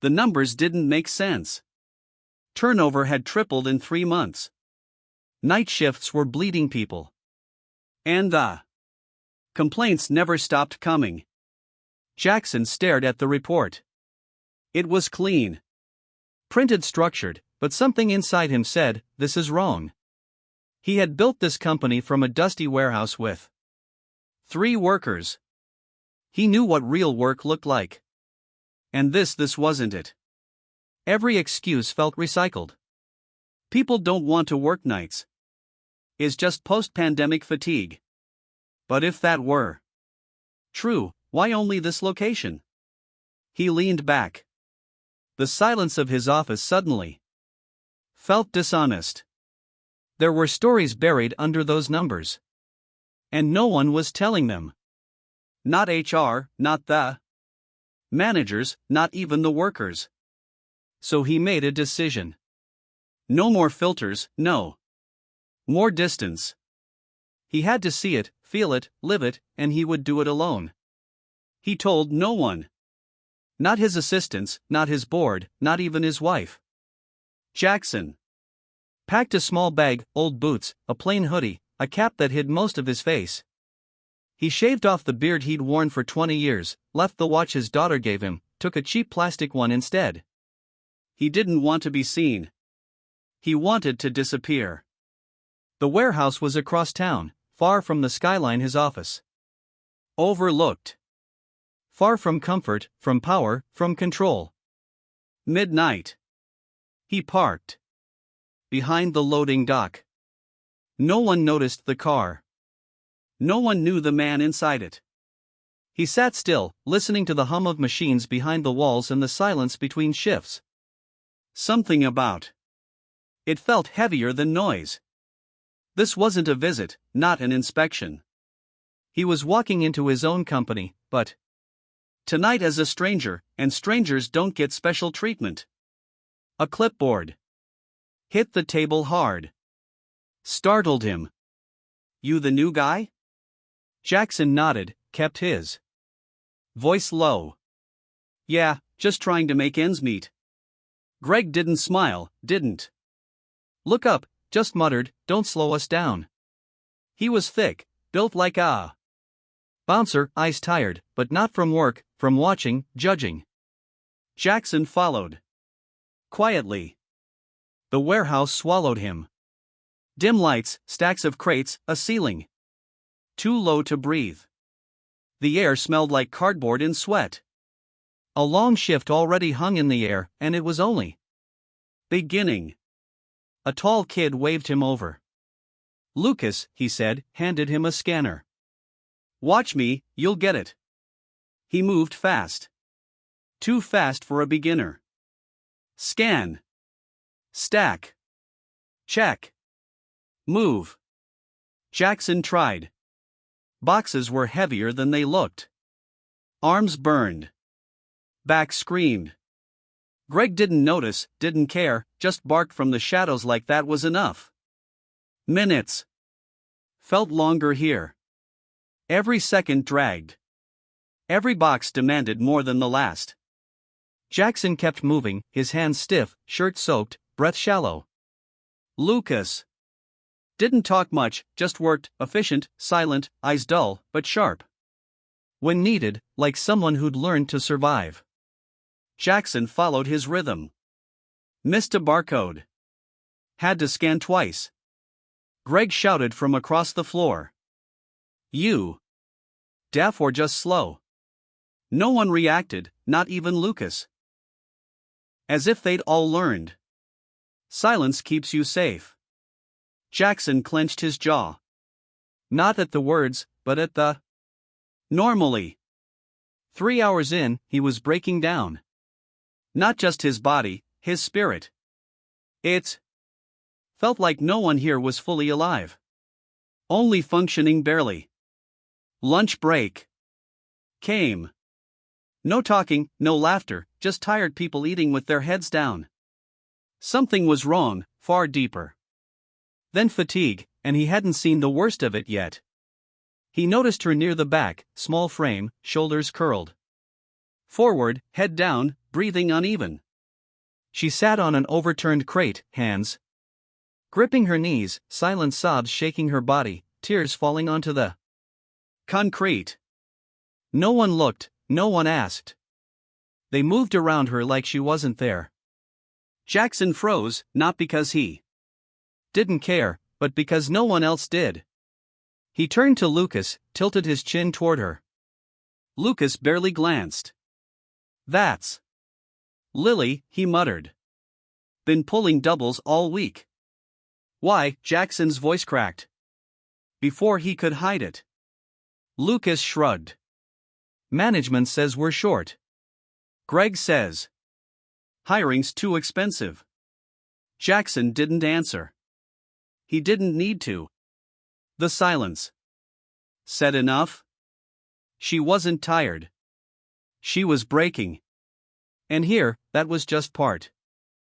The numbers didn't make sense. Turnover had tripled in 3 months. Night shifts were bleeding people. And the complaints never stopped coming. Jackson stared at the report. It was clean. Printed, structured, but something inside him said, this is wrong. He had built this company from a dusty warehouse with 3 workers. He knew what real work looked like. And this wasn't it. Every excuse felt recycled. People don't want to work nights. It's just post-pandemic fatigue. But if that were true, why only this location? He leaned back. The silence of his office suddenly felt dishonest. There were stories buried under those numbers. And no one was telling them. Not HR, not the managers, not even the workers. So he made a decision. No more filters, no more distance. He had to see it, feel it, live it, and he would do it alone. He told no one. Not his assistants, not his board, not even his wife. Jackson packed a small bag, old boots, a plain hoodie, a cap that hid most of his face. He shaved off the beard he'd worn for 20 years, left the watch his daughter gave him, took a cheap plastic one instead. He didn't want to be seen. He wanted to disappear. The warehouse was across town, far from the skyline his office overlooked. Far from comfort, from power, from control. Midnight. He parked behind the loading dock. No one noticed the car. No one knew the man inside it. He sat still, listening to the hum of machines behind the walls and the silence between shifts. Something about it felt heavier than noise. This wasn't a visit, not an inspection. He was walking into his own company, but tonight as a stranger, and strangers don't get special treatment. A clipboard hit the table hard. Startled him. You the new guy? Jackson nodded, kept his voice low. Yeah, just trying to make ends meet. Greg didn't smile, didn't look up, just muttered, don't slow us down. He was thick, built like a bouncer, eyes tired, but not from work, from watching, judging. Jackson followed. Quietly. The warehouse swallowed him. Dim lights, stacks of crates, a ceiling too low to breathe. The air smelled like cardboard and sweat. A long shift already hung in the air, and it was only beginning. A tall kid waved him over. Lucas, he said, handed him a scanner. Watch me, you'll get it. He moved fast. Too fast for a beginner. Scan. Stack. Check. Move. Jackson tried. Boxes were heavier than they looked. Arms burned. Back screamed. Greg didn't notice, didn't care, just barked from the shadows like that was enough. Minutes felt longer here. Every second dragged. Every box demanded more than the last. Jackson kept moving, his hands stiff, shirt soaked, breath shallow. Lucas didn't talk much, just worked, efficient, silent, eyes dull, but sharp. When needed, like someone who'd learned to survive. Jackson followed his rhythm. Missed a barcode. Had to scan twice. Greg shouted from across the floor. You deaf or just slow? No one reacted, not even Lucas. As if they'd all learned. Silence keeps you safe. Jackson clenched his jaw. Not at the words, but at the normally. 3 hours in, he was breaking down. Not just his body, his spirit. It felt like no one here was fully alive. Only functioning barely. Lunch break came. No talking, no laughter, just tired people eating with their heads down. Something was wrong, far deeper. Then fatigue, and he hadn't seen the worst of it yet. He noticed her near the back, small frame, shoulders curled. Forward, head down, breathing uneven. She sat on an overturned crate, hands gripping her knees, silent sobs shaking her body, tears falling onto the concrete. No one looked, no one asked. They moved around her like she wasn't there. Jackson froze, not because he didn't care, but because no one else did. He turned to Lucas, tilted his chin toward her. Lucas barely glanced. "That's Lily," he muttered. "Been pulling doubles all week." "Why?" Jackson's voice cracked. Before he could hide it. Lucas shrugged. "Management says we're short. Greg says hiring's too expensive." Jackson didn't answer. He didn't need to. The silence said enough. She wasn't tired. She was breaking. And here, that was just part